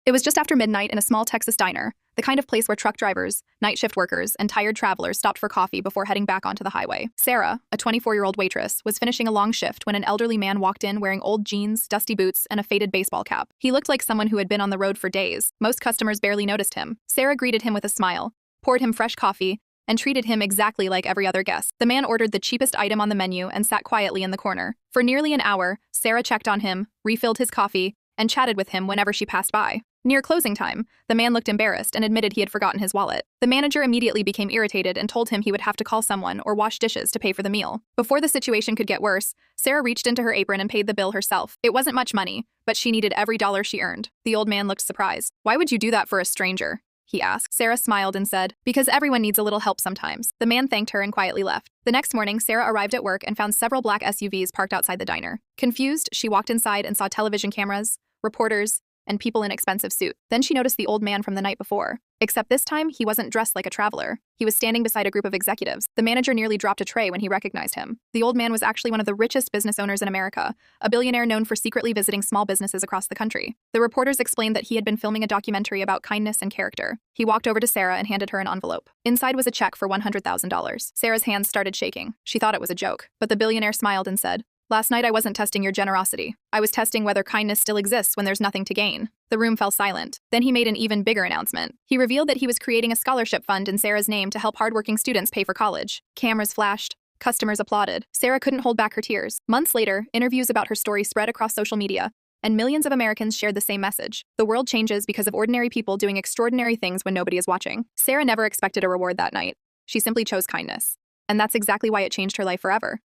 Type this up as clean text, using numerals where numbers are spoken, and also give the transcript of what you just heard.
It was just after midnight in a small Texas diner, the kind of place where truck drivers, night shift workers, and tired travelers stopped for coffee before heading back onto the highway. Sarah, a 24-year-old waitress, was finishing a long shift when an elderly man walked in wearing old jeans, dusty boots, and a faded baseball cap. He looked like someone who had been on the road for days. Most customers barely noticed him. Sarah greeted him with a smile, poured him fresh coffee, and treated him exactly like every other guest. The man ordered the cheapest item on the menu and sat quietly in the corner. For nearly an hour, Sarah checked on him, refilled his coffee, and chatted with him whenever she passed by. Near closing time, the man looked embarrassed and admitted he had forgotten his wallet. The manager immediately became irritated and told him he would have to call someone or wash dishes to pay for the meal. Before the situation could get worse, Sarah reached into her apron and paid the bill herself. It wasn't much money, but she needed every dollar she earned. The old man looked surprised. "Why would you do that for a stranger?" he asked. Sarah smiled and said, "Because everyone needs a little help sometimes." The man thanked her and quietly left. The next morning, Sarah arrived at work and found several black SUVs parked outside the diner. Confused, she walked inside and saw television cameras, reporters, and people in expensive suits. Then she noticed the old man from the night before. Except this time, he wasn't dressed like a traveler. He was standing beside a group of executives. The manager nearly dropped a tray when he recognized him. The old man was actually one of the richest business owners in America, a billionaire known for secretly visiting small businesses across the country. The reporters explained that he had been filming a documentary about kindness and character. He walked over to Sarah and handed her an envelope. Inside was a check for $100,000. Sarah's hands started shaking. She thought it was a joke, but the billionaire smiled and said, "Last night I wasn't testing your generosity. I was testing whether kindness still exists when there's nothing to gain." The room fell silent. Then he made an even bigger announcement. He revealed that he was creating a scholarship fund in Sarah's name to help hardworking students pay for college. Cameras flashed. Customers applauded. Sarah couldn't hold back her tears. Months later, interviews about her story spread across social media, and millions of Americans shared the same message. The world changes because of ordinary people doing extraordinary things when nobody is watching. Sarah never expected a reward that night. She simply chose kindness. And that's exactly why it changed her life forever.